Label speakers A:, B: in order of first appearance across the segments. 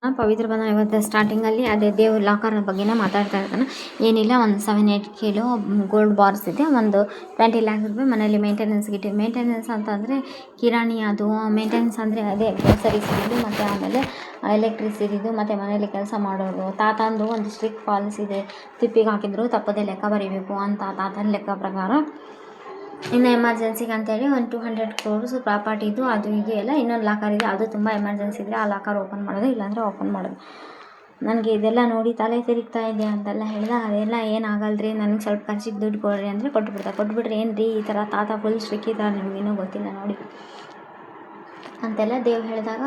A: ಪವಿತ್ರ ಬಂದ ಇವತ್ತು ಸ್ಟಾರ್ಟಿಂಗಲ್ಲಿ ಅದೇ ದೇವ್ರ ಲಾಕರ್ ಬಗ್ಗೆನೇ ಮಾತಾಡ್ತಾ ಇರ್ತಾನೆ. ಏನಿಲ್ಲ, ಒಂದು 7-8 ಕಿಲೋ ಗೋಲ್ಡ್ ಬಾರ್ಸ್ ಇದೆ, ಒಂದು 20 ಲ್ಯಾಕ್ ರೂಪಾಯಿ ಮನೇಲಿ ಮೇಂಟೆನೆನ್ಸ್ಗೆ ಇಟ್ಟಿವಿ. ಮೇಂಟೆನೆನ್ಸ್ ಅಂತಂದರೆ ಕಿರಾಣಿ, ಅದು ಮೇಂಟೆನೆನ್ಸ್ ಅಂದರೆ ಅದೇ ಗ್ರೋಸರೀಸ್ ಇರೋದು, ಮತ್ತು ಆಮೇಲೆ ಎಲೆಕ್ಟ್ರಿಸಿಟಿದು, ಮತ್ತು ಮನೇಲಿ ಕೆಲಸ ಮಾಡೋದು. ತಾತಂದು ಒಂದು ಸ್ಟ್ರಿಕ್ಟ್ ಪಾಲಿಸಿ ಇದೆ, ತಿಪ್ಪಿಗೆ ಹಾಕಿದ್ರು ತಪ್ಪದೇ ಲೆಕ್ಕ ಬರೀಬೇಕು ಅಂತ ತಾತನ ಲೆಕ್ಕ ಪ್ರಕಾರ. ಇನ್ನು ಎಮರ್ಜೆನ್ಸಿಗೆ ಅಂತೇಳಿ ಒಂದು 200 crores ಪ್ರಾಪರ್ಟಿದು ಅದು ಇದು ಎಲ್ಲ ಇನ್ನೊಂದು ಲಾಕರ್ ಇದೆ. ಅದು ತುಂಬ ಎಮರ್ಜೆನ್ಸಿ ಇದ್ದರೆ ಆ ಲಾಕರ್ ಓಪನ್ ಮಾಡೋದು, ಇಲ್ಲಾಂದರೆ ಓಪನ್ ಮಾಡೋದು. ನನಗೆ ಇದೆಲ್ಲ ನೋಡಿ ತಲೆ ತಿರುಗ್ತಾ ಇದೆ ಅಂತೆಲ್ಲ ಹೇಳಿದಾಗ, ಅದೆಲ್ಲ ಏನಾಗಲ್ರಿ, ನನಗೆ ಸ್ವಲ್ಪ ಖರ್ಚಿಗೆ ದುಡ್ಡು ಕೊಡ್ರಿ ಅಂದರೆ ಕೊಟ್ಬಿಟ್ರೆ ಏನು ರೀ, ಈ ಥರ ತಾತ ಫುಲ್ ಸ್ಟ್ರಿಕ್ ಇದ್ದಾರೆ, ನಿಮಗೇನೂ ಗೊತ್ತಿಲ್ಲ ನೋಡಿ ಅಂತೆಲ್ಲ ದೇವ್ ಹೇಳಿದಾಗ,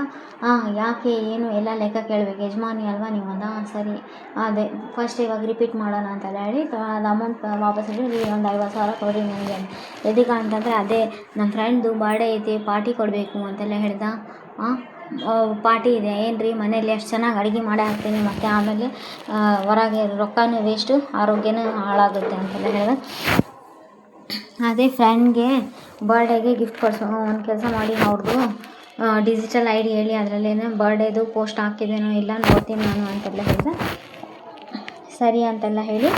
A: ಯಾಕೆ ಏನು ಎಲ್ಲ ಲೆಕ್ಕ ಕೇಳಬೇಕು, ಯಜಮಾನಿ ಅಲ್ವಾ ನೀವು ಅಂದ. ಸರಿ, ಅದೇ ಫಸ್ಟ್ ಇವಾಗ ರಿಪೀಟ್ ಮಾಡೋಣ ಅಂತೆಲ್ಲ ಹೇಳಿ ಅದು ಅಮೌಂಟ್ ವಾಪಸ್ ಹೇಳಿ, ಒಂದು 50,000 ಕೊಡಿ ನನಗೆ ಅಂತ. ಎದಕ್ಕೆ ಅಂತಂದರೆ ಅದೇ ನಮ್ಮ ಫ್ರೆಂಡ್ದು ಬರ್ಡೇ ಐತಿ, ಪಾರ್ಟಿ ಕೊಡಬೇಕು ಅಂತೆಲ್ಲ ಹೇಳ್ದ. ಪಾರ್ಟಿ ಇದೆ ಏನು ರೀ, ಮನೇಲಿ ಎಷ್ಟು ಚೆನ್ನಾಗಿ ಅಡುಗೆ ಮಾಡೇ ಹಾಕ್ತೀನಿ, ಮತ್ತು ಆಮೇಲೆ ಹೊರಗೆ ರೊಕ್ಕನೂ ವೇಸ್ಟು, ಆರೋಗ್ಯನೂ ಹಾಳಾಗುತ್ತೆ ಅಂತೆಲ್ಲ ಹೇಳ್ದೆ. ಅದೇ ಫ್ರೆಂಡ್ಗೆ ಬರ್ಡೇಗೆ ಗಿಫ್ಟ್ ಕೊಡಿಸೋ ಒಂದು ಕೆಲಸ ಮಾಡಿ, ಅವ್ರದ್ದು ಡಿಜಿಟಲ್ ID ಹೇಳಿ, ಅದರಲ್ಲೇನೋ ಬರ್ಡೇದು ಪೋಸ್ಟ್ ಹಾಕಿದ್ದೇನೋ ಇಲ್ಲ ನೋಡ್ತೀನಿ ನಾನು ಅಂತೆಲ್ಲ ಹೇಳಿದೆ. ಸರಿ ಅಂತೆಲ್ಲ ಹೇಳಿ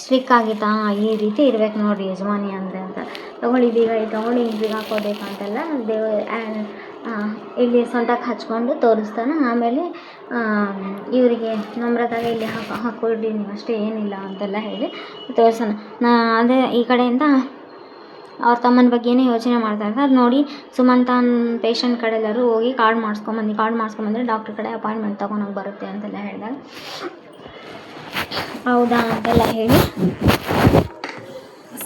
A: ಸ್ಟ್ರಿಕ್ ಆಗಿತ್ತಾ, ಈ ರೀತಿ ಇರ್ಬೇಕು ನೋಡಿರಿ ಯಜಮಾನಿ ಅಂದರೆ ಅಂತ. ತೊಗೊಳ್ಳಿ ಬೀಗ ತೊಗೊಳ್ಳಿ, ಬೀಗ ಹಾಕೋಬೇಕಂತೆಲ್ಲ ಇಲ್ಲಿ ಸೊಂಟಕ್ಕೆ ಹಚ್ಕೊಂಡು ತೋರಿಸ್ತಾನೆ. ಆಮೇಲೆ ಇವರಿಗೆ ನಮ್ರತಾಗೆ ಇಲ್ಲಿ ಹಾಕ್ಕೊಳ್ರಿ ನೀವು ಅಷ್ಟೇ, ಏನಿಲ್ಲ ಅಂತೆಲ್ಲ ಹೇಳಿ ತೋರಿಸೋಣ. ಅದೇ ಈ ಕಡೆಯಿಂದ ಅವ್ರ ತಮ್ಮನ ಬಗ್ಗೆನೇ ಯೋಚನೆ ಮಾಡ್ತಾ ಇರ್ತಾರೆ. ಅದು ನೋಡಿ ಸುಮಂತನ ಪೇಷಂಟ್ ಕಡೆ ಎಲ್ಲರೂ ಹೋಗಿ ಕಾರ್ಡ್ ಮಾಡಿಸ್ಕೊಂಬಂದ್ರೆ ಡಾಕ್ಟ್ರ್ ಕಡೆ ಅಪಾಯಿಂಟ್ಮೆಂಟ್ ತೊಗೊಂಡೋಗಿ ಬರುತ್ತೆ ಅಂತೆಲ್ಲ ಹೇಳಿದಾಗ, ಹೌದಾ ಅಂತೆಲ್ಲ ಹೇಳಿ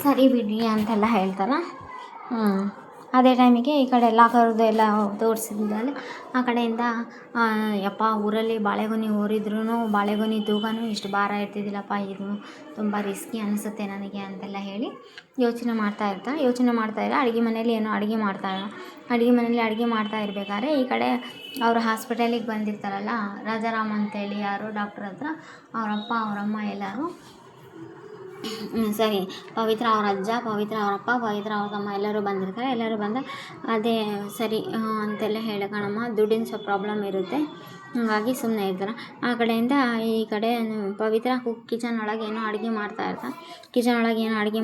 A: ಸರಿ ಬಿಡ್ರಿ ಅಂತೆಲ್ಲ ಹೇಳ್ತಾರೆ. ಅದೇ ಟೈಮಿಗೆ ಈ ಕಡೆ ಲಾಕರ್ದು ಎಲ್ಲ ತೋರಿಸಿದ್ಮೇಲೆ ಆ ಕಡೆಯಿಂದ, ಯಪ್ಪ ಊರಲ್ಲಿ ಬಾಳೆಗೊನೆ ಊರಿದ್ರೂ ಬಾಳೆಗೊನೆ ತೂಕನೂ ಇಷ್ಟು ಭಾರ ಇರ್ತಿದ್ದಿಲ್ಲಪ್ಪ, ಇದು ತುಂಬ ರಿಸ್ಕಿ ಅನಿಸುತ್ತೆ ನನಗೆ ಅಂತೆಲ್ಲ ಹೇಳಿ ಯೋಚನೆ ಮಾಡ್ತಾಯಿಲ್ಲ. ಅಡುಗೆ ಮನೇಲಿ ಏನೋ ಅಡುಗೆ ಮಾಡ್ತಾ ಇರಬೇಕಾದ್ರೆ ಈ ಕಡೆ ಅವರು ಹಾಸ್ಪಿಟಲಿಗೆ ಬಂದಿರ್ತಾರಲ್ಲ, ರಾಜಾರಾಮ್ ಅಂತೇಳಿ ಯಾರು ಡಾಕ್ಟ್ರ್ ಹತ್ರ, ಅವರಪ್ಪ ಅವರಮ್ಮ ಎಲ್ಲರೂ, ಸರಿ ಪವಿತ್ರ ಅವ್ರ ಅಜ್ಜ, ಪವಿತ್ರ ಅವರಪ್ಪ, ಪವಿತ್ರ ಅವ್ರ ತಮ್ಮ ಎಲ್ಲರೂ ಬಂದಿರ್ತಾರೆ. ಎಲ್ಲರೂ ಬಂದ ಅದೇ ಸರಿ ಅಂತೆಲ್ಲ ಹೇಳಿ, ಕಣಮ್ಮ ದುಡ್ಡಿನ ಸ್ವಲ್ಪ ಪ್ರಾಬ್ಲಮ್ ಇರುತ್ತೆ, ಹಾಗಾಗಿ ಸುಮ್ಮನೆ ಇರ್ತಾರೆ. ಆ ಕಡೆಯಿಂದ ಈ ಕಡೆ ಪವಿತ್ರ ಕಿಚನ್ ಒಳಗೆ ಏನೋ ಅಡುಗೆ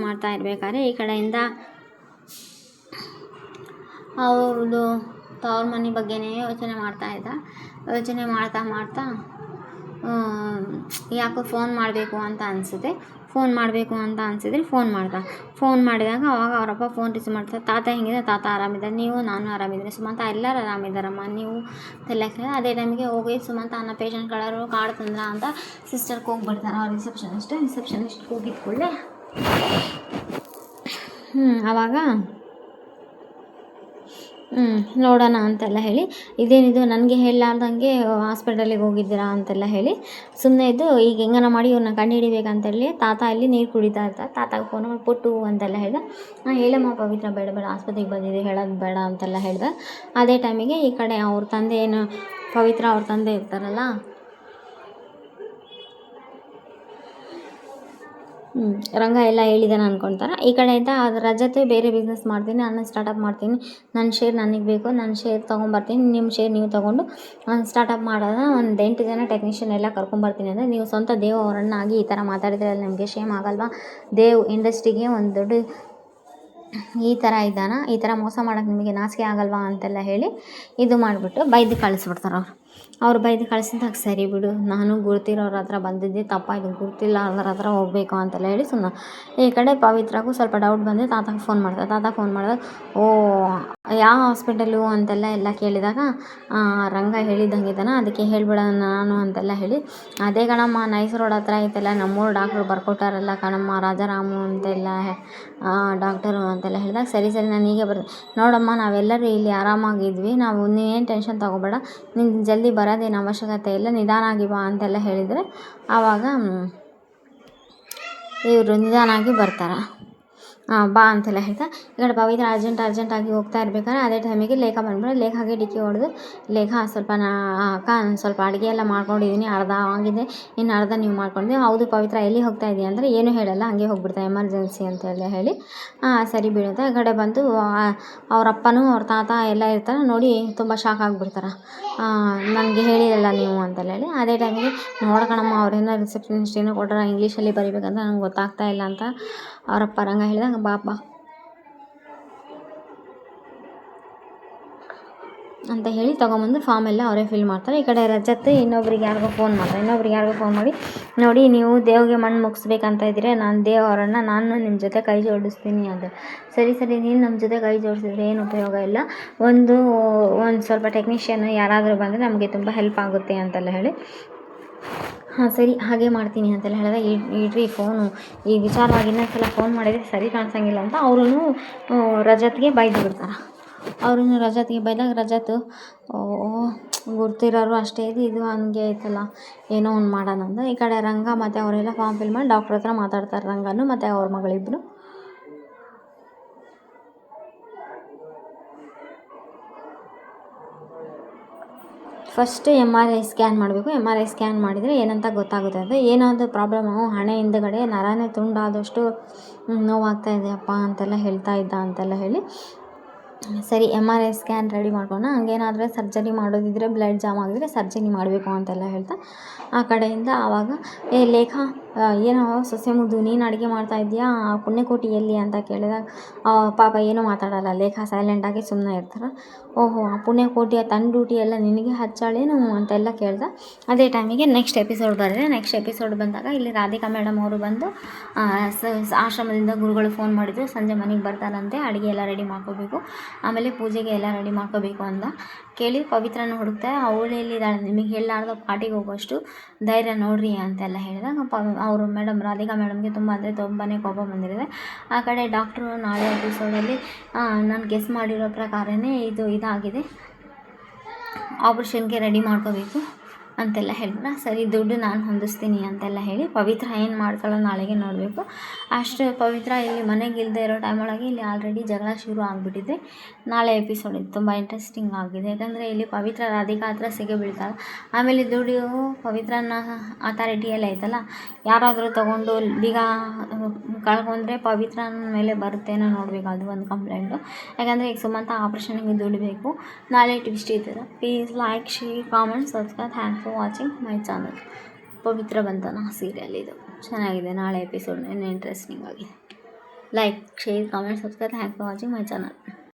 A: ಮಾಡ್ತಾ ಇರಬೇಕಾದ್ರೆ ಈ ಕಡೆಯಿಂದ ಅವ್ರದ್ದು ತವ್ರ ಮನೆ ಬಗ್ಗೆನೇ ಯೋಚನೆ ಮಾಡ್ತಾ ಯಾಕೋ ಫೋನ್ ಮಾಡಬೇಕು ಅಂತ ಅನಿಸಿದ್ರೆ ಫೋನ್ ಮಾಡಿದಾಗ ಅವಾಗ ಅವರಪ್ಪ ಫೋನ್ ರಿಸೀವ್ ಮಾಡ್ತಾರೆ. ತಾತ ಹೆಂಗಿದೆ, ತಾತ ಆರಾಮಿದ್ದಾರೆ, ನೀವು, ನಾನು ಆರಾಮಿದ್ದೀನಿ, ಸುಮಂತ ಎಲ್ಲರೂ ಆರಾಮಿದ್ದಾರಮ್ಮ, ನೀವು ತೆಲ್ಲಕ್ಕೆ. ಅದೇ ಟೈಮಿಗೆ ಹೋಗಿ ಸುಮಂತ ಅನ್ನೋ ಪೇಷಂಟ್ಗಳರು ಕಾರ್ಡ್ ತಂದ್ರ ಅಂತ ಸಿಸ್ಟರ್ಗೆ ಹೋಗ್ಬಿಡ್ತಾರೆ. ಅವ್ರು ರಿಸೆಪ್ಷನಿಸ್ಟ್ ಹೋಗಿದ್ದ ಕೂಡಲೇ ಆವಾಗ ನೋಡೋಣ ಅಂತೆಲ್ಲ ಹೇಳಿ, ಇದೇನಿದು ನನಗೆ ಹೇಳಲಾರ್ದಂಗೆ ಹಾಸ್ಪಿಟಲಿಗೆ ಹೋಗಿದ್ದೀರಾ ಅಂತೆಲ್ಲ ಹೇಳಿ ಸುಮ್ಮನೆ ಇದ್ದು, ಈಗ ಹೆಂಗನ ಮಾಡಿ ಇವ್ರನ್ನ ಕಂಡು ಹಿಡಿಬೇಕಂತೇಳಿ ತಾತ ಇಲ್ಲಿ ನೀರು ಕುಡಿತಾ ಇರ್ತಾರೆ. ತಾತಾಗ ಫೋನ್ ಮಾಡಿ ಪುಟ್ಟು ಅಂತೆಲ್ಲ ಹೇಳ್ದೆ. ಹೇಳಮ್ಮ ಪವಿತ್ರ, ಬೇಡ ಆಸ್ಪತ್ರೆಗೆ ಬಂದಿದೆ, ಹೇಳೋದು ಬೇಡ ಅಂತೆಲ್ಲ ಹೇಳ್ದೆ. ಅದೇ ಟೈಮಿಗೆ ಈ ಕಡೆ ಅವ್ರ ತಂದೆ ಪವಿತ್ರ ಅವ್ರ ತಂದೆ ಇರ್ತಾರಲ್ಲ, ರಂಗ ಎಲ್ಲ ಹೇಳಿದಾನೆ ಅಂದ್ಕೊತಾರೆ. ಈ ಕಡೆಯಿಂದ ಅದು ರಜತೆ ಬೇರೆ ಬಿಸ್ನೆಸ್ ಮಾಡ್ತೀನಿ, ನಾನು ಸ್ಟಾರ್ಟಪ್ ಮಾಡ್ತೀನಿ, ನನ್ನ ಶೇರ್ ನನಗೆ ಬೇಕು, ನನ್ನ ಶೇರ್ ತೊಗೊಂಬರ್ತೀನಿ, ನಿಮ್ಮ ಶೇರ್ ನೀವು ತೊಗೊಂಡು ನಾನು ಸ್ಟಾರ್ಟಪ್ ಮಾಡೋದ, ಒಂದು 8 ಜನ ಟೆಕ್ನಿಷಿಯನ್ ಎಲ್ಲ ಕರ್ಕೊಂಬರ್ತೀನಿ ಅಂದರೆ, ನೀವು ಸ್ವಂತ ದೇವ್ ಅವರನ್ನಾಗಿ ಈ ಥರ ಮಾತಾಡಿದ್ರೆ ಅಲ್ಲಿ ನಮಗೆ ಶೇಮ್ ಆಗಲ್ವಾ? ದೇವ್ ಇಂಡಸ್ಟ್ರಿಗೆ ಒಂದು ದೊಡ್ಡ ಈ ಥರ ಇದ್ದಾನ, ಈ ಥರ ಮೋಸ ಮಾಡೋಕ್ಕೆ ನಿಮಗೆ ನಾಚಿಕೆ ಆಗಲ್ವಾ ಅಂತೆಲ್ಲ ಹೇಳಿ ಇದು ಮಾಡಿಬಿಟ್ಟು ಬೈದು ಕಳಿಸ್ಬಿಡ್ತಾರೆ. ಅವ್ರು ಬೈದು ಕಳಿಸಿದಾಗ, ಸರಿ ಬಿಡು, ನಾನು ಗುರ್ತಿರೋರ ಹತ್ರ ಬಂದಿದ್ದೆ, ತಪ್ಪಾಯಿತು, ಗುರ್ತಿಲ್ಲ ಅವ್ರ ಹತ್ರ ಹೋಗಬೇಕು ಅಂತೆಲ್ಲ ಹೇಳಿ ಸುಮ್ಮನೆ. ಈ ಕಡೆ ಪವಿತ್ರಗೂ ಸ್ವಲ್ಪ ಡೌಟ್ ಬಂದು ತಾತಗೆ ಫೋನ್ ಮಾಡಿದಾಗ, ಯಾವ ಹಾಸ್ಪಿಟಲು ಅಂತೆಲ್ಲ ಕೇಳಿದಾಗ, ರಂಗ ಹೇಳಿದಂಗಿದ್ದಾನ, ಅದಕ್ಕೆ ಹೇಳ್ಬಿಡೋಣ ನಾನು ಅಂತೆಲ್ಲ ಹೇಳಿ, ಅದೇ ಕಣಮ್ಮ ನೈಸ್ ರೋಡ್ ಹತ್ರ ಐತೆಲ್ಲ, ನಮ್ಮೂರು ಡಾಕ್ಟ್ರು ಬರ್ಕೊಟ್ಟಾರಲ್ಲ ಕಣಮ್ಮ, ರಾಜಾರಾಮು ಅಂತೆಲ್ಲ ಡಾಕ್ಟರು ಅಂತೆಲ್ಲ ಹೇಳಿದಾಗ, ಸರಿ ನಾನು ಹೀಗೆ ನೋಡಮ್ಮ, ನಾವೆಲ್ಲರೂ ಇಲ್ಲಿ ಆರಾಮಾಗಿದ್ವಿ, ನೀವೇನು ಟೆನ್ಷನ್ ತೊಗೋಬೇಡ, ನೀನು ಜಲ್ದಿ ಬರೋದೇನು ಅವಶ್ಯಕತೆ ಇಲ್ಲ, ನಿಧಾನಾಗಿ ಬಾ ಅಂತೆಲ್ಲ ಹೇಳಿದರೆ ಆವಾಗ ಇವರು ನಿಧಾನಾಗಿ ಬರ್ತಾರೆ. ಬಾ ಅಂತೆಲ್ಲ ಹೇಳ್ತಾ ಈ ಕಡೆ ಪವಿತ್ರ ಅರ್ಜೆಂಟಾಗಿ ಹೋಗ್ತಾ ಇರ್ಬೇಕಾದ್ರೆ ಅದೇ ಟೈಮಿಗೆ ಲೇಖ ಬಂದ್ಬಿಟ್ಟು ಲೇಖಾಗೆ ಡಿಕ್ಕಿ ಹೊಡೆದು ಲೇಖ ಸ್ವಲ್ಪ ಅಕ್ಕ ನಾನು ಸ್ವಲ್ಪ ಅಡುಗೆ ಎಲ್ಲ ಮಾಡ್ಕೊಂಡಿದ್ದೀನಿ, ಅರ್ಧ ಆಗಿದೆ, ಇನ್ನು ಅರ್ಧ ನೀವು ಮಾಡ್ಕೊಂಡಿದ್ದೀವಿ. ಹೌದು ಪವಿತ್ರ ಎಲ್ಲಿ ಹೋಗ್ತಾ ಇದೆಯಾ ಅಂದರೆ ಏನೂ ಹೇಳಲ್ಲ, ಹಾಗೆ ಹೋಗ್ಬಿಡ್ತಾ ಎಮರ್ಜೆನ್ಸಿ ಅಂತೆಲ್ಲ ಹೇಳಿ ಸರಿ ಬೀಳುತ್ತೆ. ಈ ಕಡೆ ಬಂದು ಅವ್ರ ಅಪ್ಪನೂ ಅವ್ರ ತಾತ ಎಲ್ಲ ಇರ್ತಾರೆ, ನೋಡಿ ತುಂಬ ಶಾಕ್ ಆಗಿಬಿಡ್ತಾರೆ. ನನಗೆ ಹೇಳಿರಲ್ಲ ನೀವು ಅಂತೆಲ್ಲ ಹೇಳಿ ಅದೇ ಟೈಮಿಗೆ ನೋಡ್ಕಣಮ್ಮ ಅವ್ರೇನೋ ರಿಸೆಪ್ಷನಿಸ್ಟ್ ಏನೋ ಕೊಟ್ಟರೆ ಇಂಗ್ಲೀಷಲ್ಲಿ ಬರಿಬೇಕಂತ ನನಗೆ ಗೊತ್ತಾಗ್ತಾ ಇಲ್ಲ ಅಂತ ಅವರಪ್ಪ ರಂಗ ಹೇಳಿದಾಗ ಬಾ ಅಂತ ಹೇಳಿ ತೊಗೊಂಬಂದು ಫಾರ್ಮ್ ಎಲ್ಲ ಅವರೇ ಫಿಲ್ ಮಾಡ್ತಾರೆ. ಈ ಕಡೆ ರಜತ್ ಇನ್ನೊಬ್ರಿಗೆ ಯಾರಿಗೋ ಫೋನ್ ಮಾಡಿ ನೋಡಿ ನೀವು ದೇವ್ಗೆ ಮಣ್ಣು ಮುಗಿಸ್ಬೇಕಂತ ಇದ್ದೀರಿ, ನಾನು ದೇವ್ ಅವರನ್ನು ನಾನು ನಿಮ್ಮ ಜೊತೆ ಕೈ ಜೋಡಿಸ್ತೀನಿ ಅಂತ. ಸರಿ ನೀನು ನಮ್ಮ ಜೊತೆ ಕೈ ಜೋಡಿಸಿದ್ರೆ ಏನು ಉಪಯೋಗ ಇಲ್ಲ, ಒಂದು ಸ್ವಲ್ಪ ಟೆಕ್ನಿಷಿಯನ್ ಯಾರಾದರೂ ಬಂದರೆ ನಮಗೆ ತುಂಬ ಹೆಲ್ಪ್ ಆಗುತ್ತೆ ಅಂತೆಲ್ಲ ಹೇಳಿ ಸರಿ ಹಾಗೆ ಮಾಡ್ತೀನಿ ಅಂತೆಲ್ಲ ಹೇಳಿದಾಗ ಇಡ್ರಿ ಫೋನು ಈ ವಿಚಾರವಾಗಿ ಇನ್ನೊಂದ್ಸಲ ಫೋನ್ ಮಾಡಿದರೆ ಸರಿ ಕಾಣಿಸಂಗಿಲ್ಲ ಅಂತ ಅವರೂ ರಜತ್ಗೆ ಬೈದು ಬಿಡ್ತಾರೆ. ರಜತ್ಗೆ ಬೈದಾಗ ರಜತ್ ಗುರ್ತಿರೋರು ಅಷ್ಟೇ ಇದು ಹಂಗೆ ಐತಲ್ಲ, ಏನೋ ಒಂದು ಮಾಡೋಣ ಅಂತ ಈ ಕಡೆ ರಂಗ ಮತ್ತು ಅವರೆಲ್ಲ ಫಾರ್ಮ್ ಫಿಲ್ ಮಾಡಿ ಡಾಕ್ಟ್ರ್ ಹತ್ರ ಮಾತಾಡ್ತಾರೆ. ರಂಗನು ಮತ್ತು ಅವ್ರ ಮಗಳಿಬ್ಬರು ಫಸ್ಟ್ MRI ಸ್ಕ್ಯಾನ್ ಮಾಡಬೇಕು. MRI ಸ್ಕ್ಯಾನ್ ಮಾಡಿದರೆ ಏನಂತ ಗೊತ್ತಾಗುತ್ತೆ ಅಂದರೆ ಏನಾದರೂ ಪ್ರಾಬ್ಲಮ್ಮು ಹಣೆ ಹಿಂದುಗಡೆ ನರನೇ ತುಂಡಾದಷ್ಟು ನೋವಾಗ್ತಾ ಇದೆಯಪ್ಪ ಅಂತೆಲ್ಲ ಹೇಳ್ತಾ ಇದ್ದ ಅಂತೆಲ್ಲ ಹೇಳಿ ಸರಿ MRI ಸ್ಕ್ಯಾನ್ ರೆಡಿ ಮಾಡ್ಕೊಂಡು ಹಂಗೇನಾದರೆ ಸರ್ಜರಿ ಮಾಡೋದಿದ್ರೆ ಬ್ಲಡ್ ಜಾಮ್ ಆಗಿದ್ರೆ ಸರ್ಜರಿ ಮಾಡಬೇಕು ಅಂತೆಲ್ಲ ಹೇಳ್ತಾ ಆ ಕಡೆಯಿಂದ ಆವಾಗ ಲೇಖ ಏನೋ ಸೊಸೆ ಮುದ್ದು ನೀನು ಅಡುಗೆ ಮಾಡ್ತಾ ಇದೆಯಾ, ಪುಣ್ಯಕೋಟಿ ಎಲ್ಲಿ ಅಂತ ಕೇಳಿದಾಗ ಪಾಪ ಏನೂ ಮಾತಾಡಲ್ಲ ಲೇಖ, ಸೈಲೆಂಟಾಗಿ ಸುಮ್ಮನೆ ಇರ್ತಾರೆ. ಓಹೋ ಆ ಪುಣ್ಯಕೋಟಿಯ ತನ್ನ ಡ್ಯೂಟಿ ಎಲ್ಲ ನಿನಗೆ ಹಚ್ಚಾಳೇನು ಅಂತೆಲ್ಲ ಕೇಳ್ದೆ. ಅದೇ ಟೈಮಿಗೆ ನೆಕ್ಸ್ಟ್ ಎಪಿಸೋಡ್ ಬರುತ್ತೆ. ನೆಕ್ಸ್ಟ್ ಎಪಿಸೋಡ್ ಬಂದಾಗ ಇಲ್ಲಿ ರಾಧಿಕಾ ಮೇಡಮ್ ಅವರು ಬಂದು ಆಶ್ರಮದಿಂದ ಗುರುಗಳು ಫೋನ್ ಮಾಡಿದ್ರು, ಸಂಜೆ ಮನೆಗೆ ಬರ್ತಾರಂತೆ, ಅಡುಗೆ ಎಲ್ಲ ರೆಡಿ ಮಾಡ್ಕೋಬೇಕು, ಆಮೇಲೆ ಪೂಜೆಗೆ ಎಲ್ಲ ರೆಡಿ ಮಾಡ್ಕೋಬೇಕು ಅಂತ ಕೇಳಿ ಪವಿತ್ರನ ಹುಡುಕ್ತಾರೆ. ಅವಳು ಎಲ್ಲಿದ್ದಾಳೆ, ನಿಮಗೆ ಹೇಳಲಾರ್ದ ಪಾರ್ಟಿಗೆ ಹೋಗೋಷ್ಟು ಧೈರ್ಯ ನೋಡ್ರಿ ಅಂತೆಲ್ಲ ಹೇಳಿದಾಗ ಅವರು ರಾಧಿಕಾ ಮೇಡಮ್ಗೆ ತುಂಬಾ ಕೋಪ ಬಂದಿರುತ್ತೆ. ಆ ಕಡೆ ಡಾಕ್ಟ್ರು ನಾಳೆ ಎಪಿಸೋಡಲ್ಲಿ ನಾನು ಗೆಸ್ ಮಾಡಿರೋ ಪ್ರಕಾರನೇ ಇದಾಗಿದೆ, ಆಪ್ರೇಷನ್ಗೆ ರೆಡಿ ಮಾಡ್ಕೋಬೇಕು ಅಂತೆಲ್ಲ ಹೇಳಿದ್ರೆ ಸರಿ ದುಡ್ಡು ನಾನು ಹೊಂದಿಸ್ತೀನಿ ಅಂತೆಲ್ಲ ಹೇಳಿ ಪವಿತ್ರ ಏನು ಮಾಡ್ತಾಳೋ ನಾಳೆಗೆ ನೋಡಬೇಕು. ಅಷ್ಟು ಪವಿತ್ರ ಇಲ್ಲಿ ಮನೆಗೆ ಇಲ್ಲದೆ ಇರೋ ಟೈಮ್ ಒಳಗೆ ಇಲ್ಲಿ ಆಲ್ರೆಡಿ ಜಗಳ ಶುರು ಆಗಿಬಿಟ್ಟಿದೆ. ನಾಳೆ ಎಪಿಸೋಡ್ ಇದು ತುಂಬ ಇಂಟ್ರೆಸ್ಟಿಂಗ್ ಆಗಿದೆ, ಯಾಕಂದರೆ ಇಲ್ಲಿ ಪವಿತ್ರ ರಾಧಿಕಾ ಹತ್ರ ಸಿಗಿ ಬೀಳ್ತಾಳೆ. ಆಮೇಲೆ ದುಡ್ಡು ಪವಿತ್ರನ ಅಥಾರಿಟಿ ಎಲ್ಲ ಐತಲ್ಲ, ಯಾರಾದರೂ ತೊಗೊಂಡು ಬೀಗ ಕಳ್ಕೊಂಡ್ರೆ ಪವಿತ್ರನ ಮೇಲೆ ಬರುತ್ತೇನೋ ನೋಡಬೇಕು, ಅದು ಒಂದು ಕಂಪ್ಲೇಂಟು. ಯಾಕಂದರೆ ಈಗ ಸುಮಂತ ಆಪ್ರೇಷನ್ಗೆ ದುಡ್ಡು ಬೇಕು. ನಾಳೆ ಟ್ವಿಸ್ಟ್ ಇರ್ತದೆ. Please like, share, comment, subscribe. Thanks for watching my channel. Pavitra Bandhana serial ಇದು ಚೆನ್ನಾಗಿದೆ. ನಾಳೆ ಎಪಿಸೋಡ್ ಇಂಟ್ರೆಸ್ಟಿಂಗ್ ಆಗಿದೆ. Like, share, comment, subscribe. Thanks for watching my channel.